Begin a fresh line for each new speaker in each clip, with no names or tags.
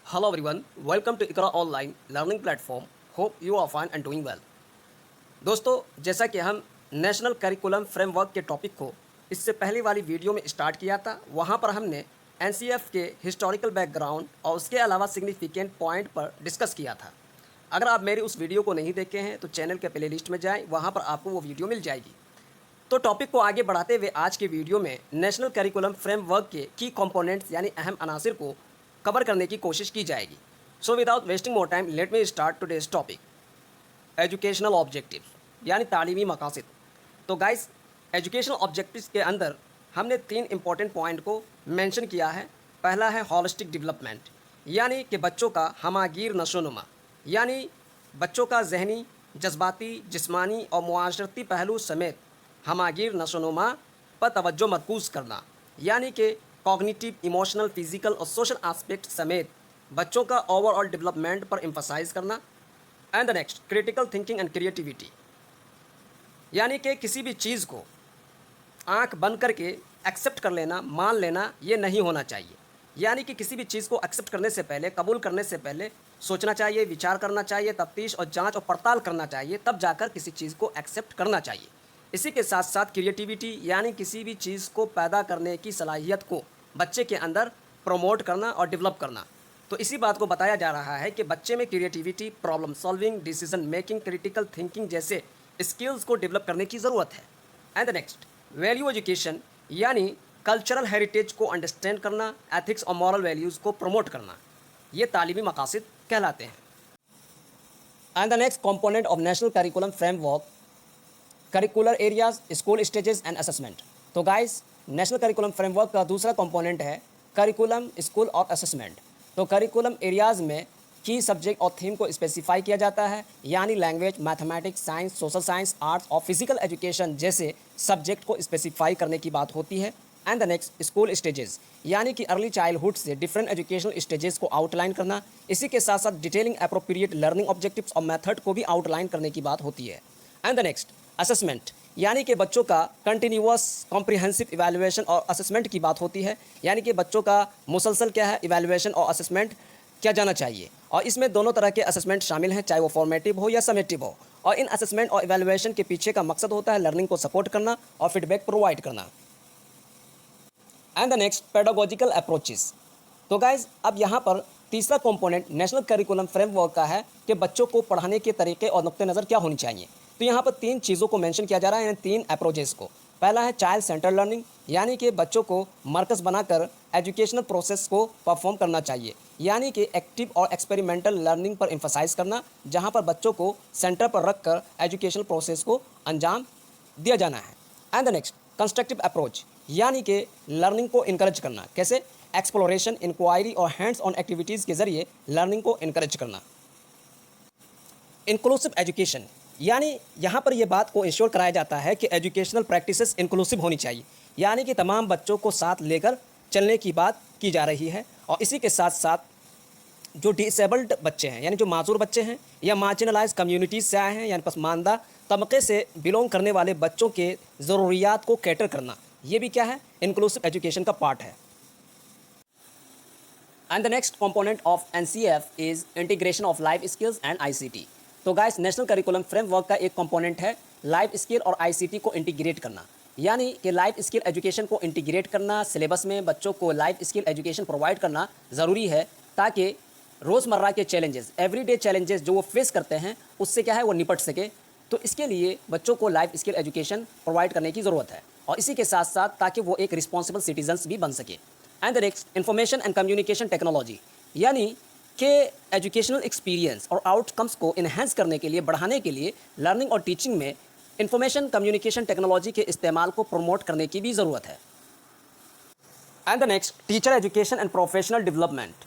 Hello everyone, welcome to Ikra Online Learning Platform. Hope you are fine and doing well. दोस्तों, जैसा कि हम national curriculum framework के topic को इससे पहले वाली वीडियो में स्टार्ट किया था, वहाँ पर हमने एनसीएफ के हिस्टोरिकल बैकग्राउंड और उसके अलावा सिग्निफिकेंट पॉइंट पर डिस्कस किया था। अगर आप मेरी उस वीडियो को नहीं देखे हैं तो चैनल के प्लेलिस्ट में जाएं, वहाँ पर आपको वो वीडियो मिल जाएगी। तो टॉपिक को आगे बढ़ाते हुए आज के वीडियो में नेशनल करिकुलम फ्रेमवर्क के की कंपोनेंट्स यानी अहम अनासिर को कवर करने की कोशिश की जाएगी। So without wasting more time let me start today's topic educational objectives यानी तालीमी मकासद। तो गाइस, एजुकेशनल ऑब्जेक्टिव्स के अंदर हमने 3 इंपॉर्टेंट पॉइंट को मेंशन किया है। पहला है हॉलिस्टिक डेवलपमेंट, यानी कि बच्चों का हमागीर नशोनुमा, यानी बच्चों का जहनी, जज्बाती, जिस्मानी और मुआशरती पहलू समेत हमागीर नशोनुमा पर तवज्जो मरकूज़ करना, यानी कि कॉग्निटिव, इमोशनल, फिजिकल और सोशल एस्पेक्ट समेत बच्चों का ओवरऑल डेवलपमेंट पर एम्फसाइज करना। And the next, critical thinking and creativity, यानी कि किसी भी चीज़ को आंख बंद करके एक्सेप्ट कर लेना, मान लेना, ये नहीं होना चाहिए। यानी कि किसी भी चीज़ को एक्सेप्ट करने से पहले, कबूल करने से पहले सोचना चाहिए, विचार करना चाहिए, तफ्तीश और जांच और पड़ताल करना चाहिए, तब जाकर किसी चीज़ को एक्सेप्ट करना चाहिए। इसी के साथ साथ क्रिएटिविटी, यानी किसी भी चीज़ को पैदा करने की सलाहियत को बच्चे के अंदर प्रमोट करना और डेवलप करना। तो इसी बात को बताया जा रहा है कि बच्चे में creativity, problem solving, decision making, critical thinking जैसे स्किल्स को डेवलप करने की ज़रूरत है। And the next, value education, यानी कल्चरल हेरिटेज को अंडरस्टैंड करना, एथिक्स और मॉरल वैल्यूज़ को प्रमोट करना, ये तालीमी मकासद कहलाते हैं। And the next component of national curriculum framework, curricular areas, school stages and assessment. तो गाइस, नेशनल करिकुलम फ्रेमवर्क का दूसरा कंपोनेंट है करिकुलम, स्कूल और असेसमेंट। तो करिकुलम एरियाज़ में की सब्जेक्ट और थीम को स्पेसिफाई किया जाता है, यानी language, mathematics, science, social science, arts और फिजिकल एजुकेशन जैसे सब्जेक्ट को स्पेसिफाई करने की बात होती है। And the next, school stages, यानी कि अर्ली चाइल्डहुड से डिफरेंट एजुकेशनल स्टेजेस को आउटलाइन करना। इसी के साथ साथ डिटेलिंग अप्रोप्रिएट लर्निंग ऑब्जेक्टिव्स और मेथड को भी आउटलाइन करने की बात होती है। एंड द नेक्स्ट, असेसमेंट, यानी कि बच्चों का कंटिन्यूअस कॉम्प्रिहेंसिव इवैल्यूएशन और असेसमेंट की बात होती है, यानी कि बच्चों का मुसलसल क्या है, इवैल्यूएशन और असेसमेंट किया जाना चाहिए। और इसमें दोनों तरह के असेसमेंट शामिल हैं, चाहे वो फॉर्मेटिव हो या समेटिव हो। और इन असेसमेंट और इवैल्यूएशन के पीछे का मकसद होता है लर्निंग को सपोर्ट करना और फीडबैक प्रोवाइड करना। And the next, pedagogical approaches. तो गाइज, अब यहाँ पर तीसरा कंपोनेंट नेशनल करिकुलम फ्रेमवर्क का है कि बच्चों को पढ़ाने के तरीके और नुक्ते नज़र क्या होनी चाहिए। तो यहाँ पर 3 चीज़ों को मेंशन किया जा रहा है, यानी 3 अप्रोचेस को। पहला है चाइल्ड सेंटर लर्निंग, यानी कि बच्चों को मरकज़ बनाकर एजुकेशनल प्रोसेस को परफॉर्म करना चाहिए, यानी कि एक्टिव और एक्सपेरिमेंटल लर्निंग पर एम्फसाइज करना, जहाँ पर बच्चों को सेंटर पर रखकर एजुकेशनल प्रोसेस को अंजाम दिया जाना है। And the next, constructive approach, यानी कि लर्निंग को इनकरेज करना। कैसे? एक्सप्लोरेशन, इंक्वायरी और हैंड्स ऑन एक्टिविटीज़ के जरिए लर्निंग को इनकरेज करना। इंक्लूसिव एजुकेशन, यानी यहाँ पर यह बात को इंश्योर कराया जाता है कि एजुकेशनल प्रैक्टिसेस इंक्लूसिव होनी चाहिए, यानी कि तमाम बच्चों को साथ लेकर चलने की बात की जा रही है। और इसी के साथ साथ जो डिसेबल्ड बच्चे हैं, यानी जो माजूर बच्चे हैं या मार्जिनलाइज कम्युनिटीज़ से आए हैं, यानी पसमानदा तबके से बिलोंग करने वाले बच्चों के ज़रूरियात को कैटर करना, ये भी क्या है, इंक्लूसिव एजुकेशन का पार्ट है। And the next component of NCF is integration of life skills and ICT. तो गाइस, नेशनल करिकुलम फ्रेमवर्क का एक कंपोनेंट है लाइफ स्किल और आईसीटी को इंटीग्रेट करना, यानी कि लाइफ स्किल एजुकेशन को इंटीग्रेट करना। सिलेबस में बच्चों को लाइफ स्किल एजुकेशन प्रोवाइड करना ज़रूरी है, ताकि रोज़मर्रा के चैलेंजेस, एवरीडे चैलेंजेस जो वो फेस करते हैं, उससे क्या है, वो निपट सके। तो इसके लिए बच्चों को लाइफ स्किल एजुकेशन प्रोवाइड करने की ज़रूरत है, और इसी के साथ साथ ताकि वो एक रिस्पॉन्सिबल सिटीजन्स भी बन सके। And the next, information and communication technology, यानी कि एजुकेशनल एक्सपीरियंस और आउटकम्स को इन्हेंस करने के लिए, बढ़ाने के लिए लर्निंग और टीचिंग में इंफॉर्मेशन कम्युनिकेशन टेक्नोलॉजी के इस्तेमाल को प्रमोट करने की भी ज़रूरत है। And the next, teacher education and professional development.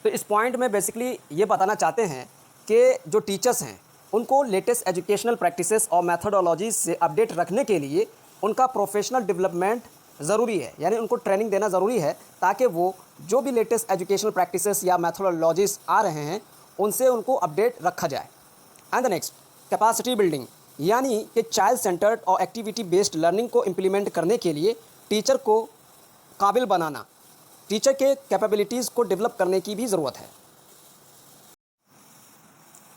तो इस पॉइंट में बेसिकली ये बताना चाहते हैं कि जो टीचर्स हैं उनको लेटेस्ट एजुकेशनल प्रैक्टिसेस और मैथडोलॉजीज से अपडेट रखने के लिए उनका प्रोफेशनल डेवलपमेंट ज़रूरी है, यानी उनको ट्रेनिंग देना ज़रूरी है, ताकि वो जो भी लेटेस्ट एजुकेशनल प्रैक्टिसेस या मैथडोलॉजीज आ रहे हैं उनसे उनको अपडेट रखा जाए। And the next, capacity building, यानी कि चाइल्ड सेंटर्ड और एक्टिविटी बेस्ड लर्निंग को इम्प्लीमेंट करने के लिए टीचर को काबिल बनाना, टीचर के कैपेबिलिटीज़ को डेवलप करने की भी ज़रूरत है।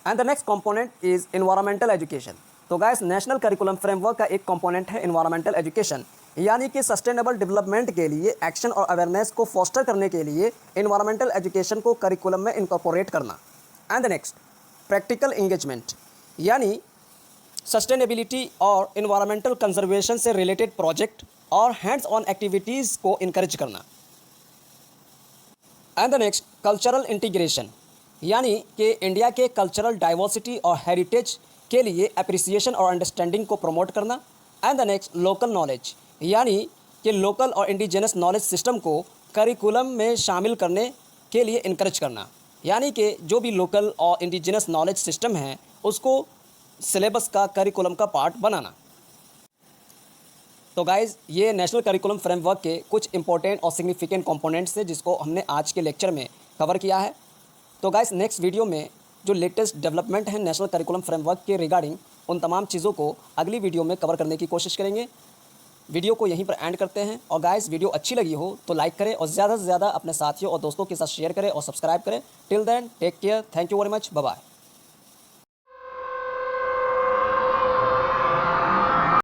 And the next component is environmental education. तो गाइस नेशनल करिकुलम फ्रेमवर्क का एक कंपोनेंट है इन्वायरमेंटल एजुकेशन, यानी कि सस्टेनेबल डेवलपमेंट के लिए एक्शन और अवेयरनेस को फोस्टर करने के लिए इन्वायरमेंटल एजुकेशन को करिकुलम में इनकॉर्पोरेट करना। And the next practical engagement, यानी सस्टेनेबिलिटी और इन्वायरमेंटल कंजर्वेशन से रिलेटेड प्रोजेक्ट और हैंड्स ऑन एक्टिविटीज़ को इनकरेज करना। And the next cultural integration, यानी कि इंडिया के कल्चरल डाइवर्सिटी और हेरिटेज के लिए अप्रिसिएशन और अंडरस्टैंडिंग को प्रमोट करना। And the next local knowledge, यानी कि लोकल और इंडिजिनस नॉलेज सिस्टम को करिकुलम में शामिल करने के लिए इनकरेज करना, यानी कि जो भी लोकल और इंडिजिनस नॉलेज सिस्टम है उसको सिलेबस का करिकुलम का पार्ट बनाना। तो गाइज़ ये नेशनल करिकुलम फ्रेमवर्क के कुछ इंपॉर्टेंट और सिग्निफिकेंट कंपोनेंट्स हैं जिसको हमने आज के लेक्चर में कवर किया है। तो गाइज़ नेक्स्ट वीडियो में जो लेटेस्ट डेवलपमेंट है नेशनल करिकुलम फ्रेमवर्क के रिगार्डिंग उन तमाम चीज़ों को अगली वीडियो में कवर करने की कोशिश करेंगे। वीडियो को यहीं पर एंड करते हैं और गाइज़ वीडियो अच्छी लगी हो तो लाइक करें और ज़्यादा से ज़्यादा अपने साथियों और दोस्तों के साथ शेयर करें और सब्सक्राइब करें। Till then take care, thank you very much, bye bye.